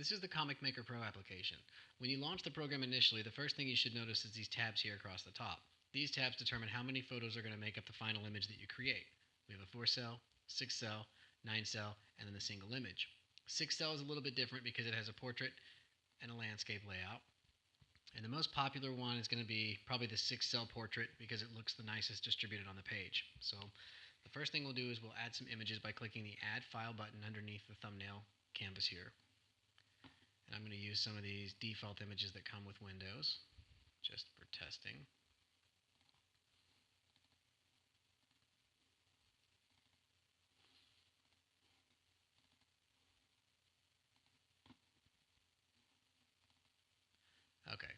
This is the ComicMaker Pro application. When you launch the program initially, the first thing you should notice is these tabs here across the top. These tabs determine how many photos are going to make up the final image that you create. We have a 4-cell, 6-cell, 9-cell, and then the single image. 6-cell is a little bit different because it has a portrait and a landscape layout. And the most popular one is going to be probably the 6-cell portrait because it looks the nicest distributed on the page. So the first thing we'll do is we'll add some images by clicking the Add File button underneath the thumbnail canvas here. And I'm going to use some of these default images that come with Windows just for testing. Okay,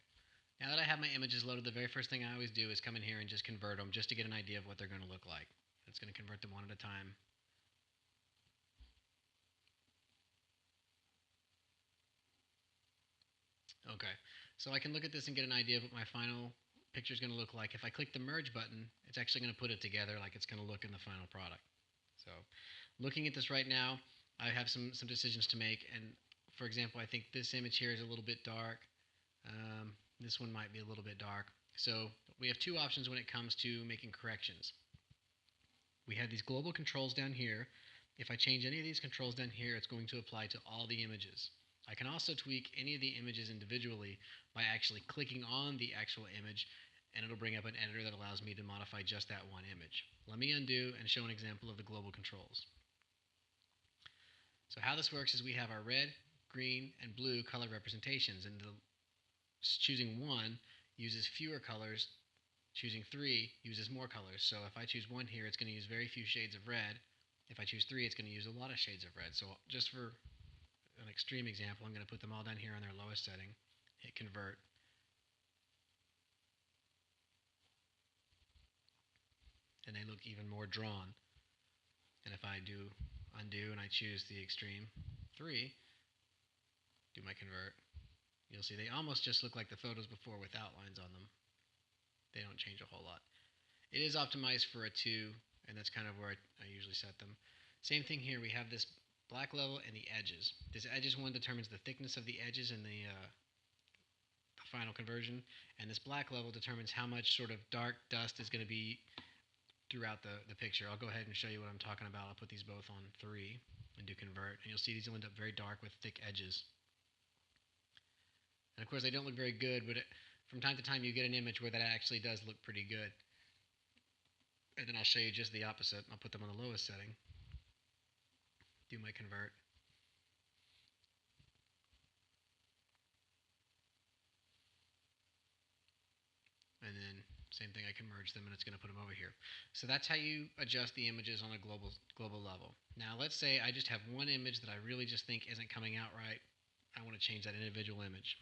now that I have my images loaded, the very first thing I always do is come in here and just convert them just to get an idea of what they're going to look like. It's going to convert them one at a time. Okay, so I can look at this and get an idea of what my final picture is going to look like. If I click the merge button, it's actually going to put it together like it's going to look in the final product. So looking at this right now, I have some decisions to make. And for example, I think this image here is a little bit dark. This one might be a little bit dark. So we have two options when it comes to making corrections. We have these global controls down here. If I change any of these controls down here, it's going to apply to all the images. I can also tweak any of the images individually by actually clicking on the actual image, and it'll bring up an editor that allows me to modify just that one image. Let me undo and show an example of the global controls. So how this works is we have our red, green, and blue color representations, and choosing 1 uses fewer colors, choosing 3 uses more colors. So if I choose 1 here, it's going to use very few shades of red. If I choose 3, it's going to use a lot of shades of red. So just for an extreme example, I'm going to put them all down here on their lowest setting, hit convert, and they look even more drawn. And if I do undo and I choose the extreme 3, do my convert, you'll see they almost just look like the photos before with outlines on them. They don't change a whole lot. It is optimized for a 2, and that's kind of where I usually set them. Same thing here, we have this black level and the edges. This edges one determines the thickness of the edges in the final conversion, and this black level determines how much sort of dark dust is going to be throughout the picture. I'll go ahead and show you what I'm talking about. I'll put these both on 3 and do convert, and you'll see these will end up very dark with thick edges. And of course they don't look very good, but from time to time you get an image where that actually does look pretty good. And then I'll show you just the opposite. I'll put them on the lowest setting, do my convert, and then same thing, I can merge them and it's going to put them over here. So that's how you adjust the images on a global level. Now let's say I just have one image that I really just think isn't coming out right. I want to change that individual image.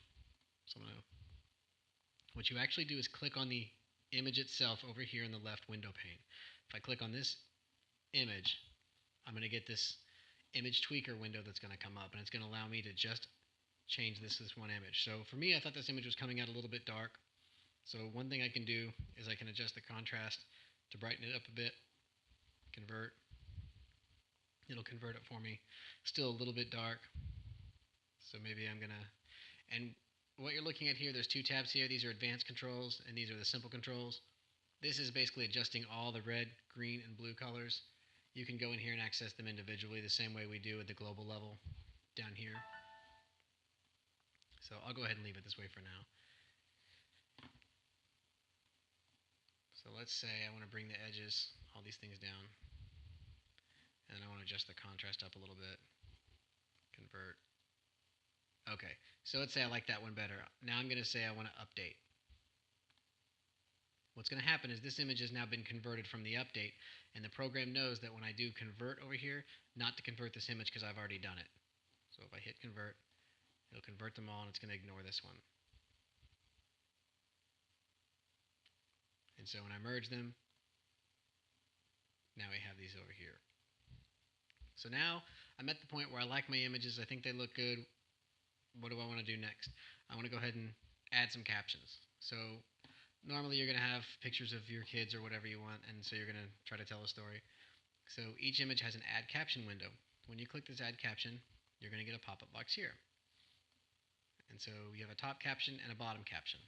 So what you actually do is click on the image itself over here in the left window pane. If I click on this image, I'm going to get this image tweaker window that's going to come up, and it's going to allow me to just change this one image. So for me, I thought this image was coming out a little bit dark. So one thing I can do is I can adjust the contrast to brighten it up a bit, convert. It'll convert it for me. Still a little bit dark. So maybe I'm going to, and what you're looking at here, there's 2 tabs here. These are advanced controls, and these are the simple controls. This is basically adjusting all the red, green, and blue colors. You can go in here and access them individually the same way we do at the global level down here. So I'll go ahead and leave it this way for now. So let's say I want to bring the edges, all these things down, and I want to adjust the contrast up a little bit. Convert. Okay, so let's say I like that one better. Now I'm going to say I want to update. What's going to happen is this image has now been converted from the update, and the program knows that when I do convert over here, not to convert this image because I've already done it. So if I hit convert, it'll convert them all, and it's going to ignore this one. And so when I merge them, now we have these over here. So now I'm at the point where I like my images. I think they look good. What do I want to do next? I want to go ahead and add some captions. So normally you're going to have pictures of your kids or whatever you want, and so you're going to try to tell a story. So each image has an add caption window. When you click this add caption, you're going to get a pop-up box here. And so you have a top caption and a bottom caption.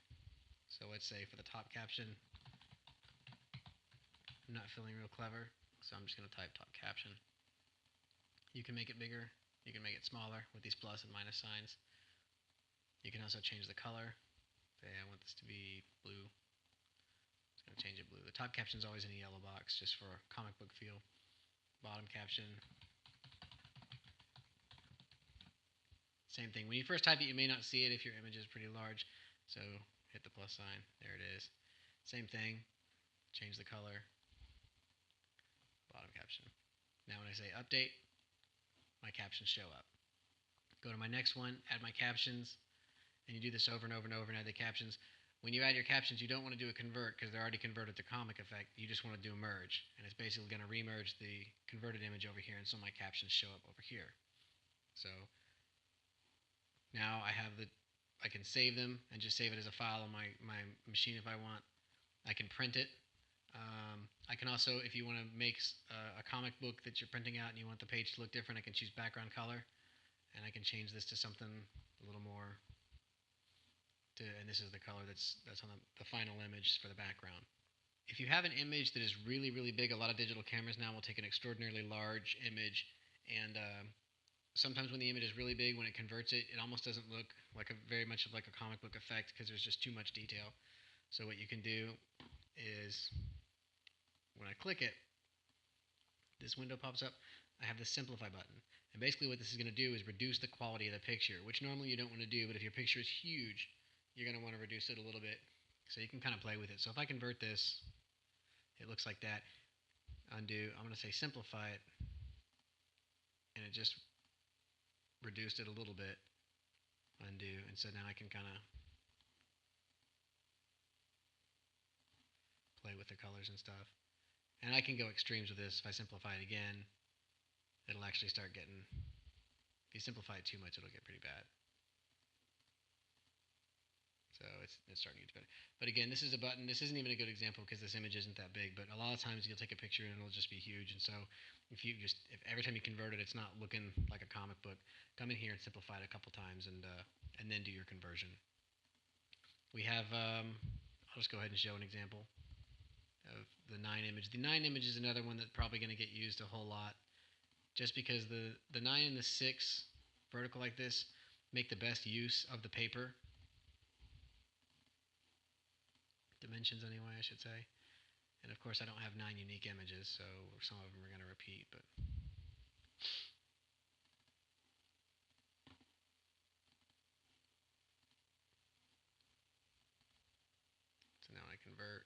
So let's say for the top caption, I'm not feeling real clever, so I'm just going to type top caption. You can make it bigger, you can make it smaller with these plus and minus signs. You can also change the color. Say I want this to be blue. It's going to change it blue. The top caption is always in a yellow box just for comic book feel. Bottom caption, same thing. When you first type it, you may not see it if your image is pretty large. So hit the plus sign. There it is. Same thing. Change the color. Bottom caption. Now when I say update, my captions show up. Go to my next one, add my captions, and you do this over and over and over and add the captions. When you add your captions, you don't want to do a convert because they're already converted to comic effect. You just want to do a merge, and it's basically going to remerge the converted image over here, and so my captions show up over here. So now I can save them and just save it as a file on my machine if I want. I can print it. I can also, if you want to make a comic book that you're printing out and you want the page to look different, I can choose background color, and I can change this to something a little more. And this is the color that's on the final image for the background. If you have an image that is really, really big, a lot of digital cameras now will take an extraordinarily large image, and sometimes when the image is really big, when it converts it, it almost doesn't look like very much like a comic book effect because there's just too much detail. So what you can do is when I click it, this window pops up. I have the simplify button. And basically what this is going to do is reduce the quality of the picture, which normally you don't want to do, but if your picture is huge, you're going to want to reduce it a little bit. So you can kind of play with it. So if I convert this, it looks like that. Undo. I'm going to say simplify it. And it just reduced it a little bit. Undo. And so now I can kind of play with the colors and stuff. And I can go extremes with this. If I simplify it again, it'll actually start getting, if you simplify it too much, it'll get pretty bad. So it's starting to get better. But again, this is a button. This isn't even a good example because this image isn't that big, but a lot of times you'll take a picture and it'll just be huge. And so if every time you convert it, it's not looking like a comic book, come in here and simplify it a couple times and then do your conversion. We have, I'll just go ahead and show an example of the 9 image. The 9 image is another one that's probably going to get used a whole lot just because the 9 and the 6 vertical like this make the best use of the paper. Dimensions anyway, I should say. And of course I don't have 9 unique images, so some of them are going to repeat, but so now I convert.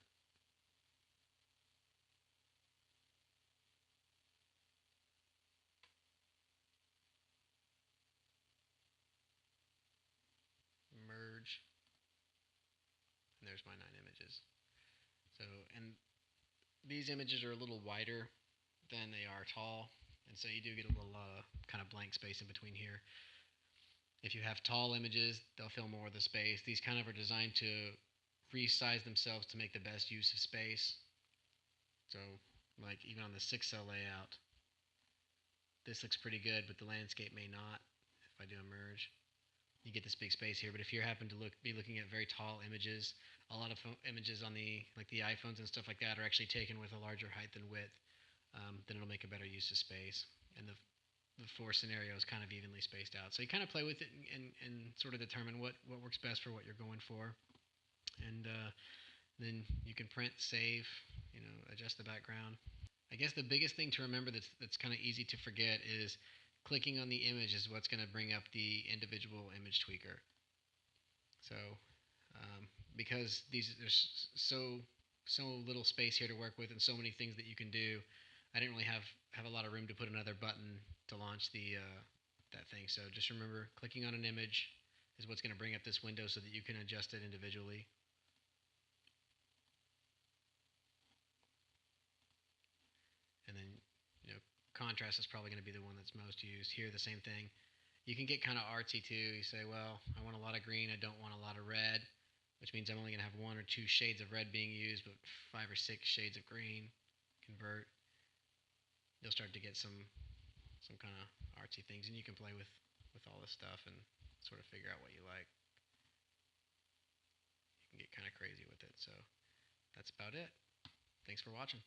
Merge. And there's my 9 images. So, and these images are a little wider than they are tall, and so you do get a little kind of blank space in between here. If you have tall images, they'll fill more of the space. These kind of are designed to resize themselves to make the best use of space. So, like even on the 6-cell layout, this looks pretty good, but the landscape may not if I do a merge. You get this big space here, but if you happen to be looking at very tall images, a lot of images on the iPhones and stuff like that are actually taken with a larger height and width. Then it'll make a better use of space, and the 4 scenarios kind of evenly spaced out. So you kind of play with it and sort of determine what works best for what you're going for, and then you can print, save, adjust the background. I guess the biggest thing to remember that's kind of easy to forget is clicking on the image is what's going to bring up the individual image tweaker. So because there's so little space here to work with and so many things that you can do, I didn't really have a lot of room to put another button to launch that thing. So just remember, clicking on an image is what's going to bring up this window so that you can adjust it individually. And then, contrast is probably going to be the one that's most used. Here, the same thing. You can get kind of artsy too. You say, well, I want a lot of green, I don't want a lot of red, which means I'm only going to have 1 or 2 shades of red being used, but 5 or 6 shades of green. Convert. You'll start to get some kind of artsy things, and you can play with all this stuff and sort of figure out what you like. crazy with it. So that's about it. Thanks for watching.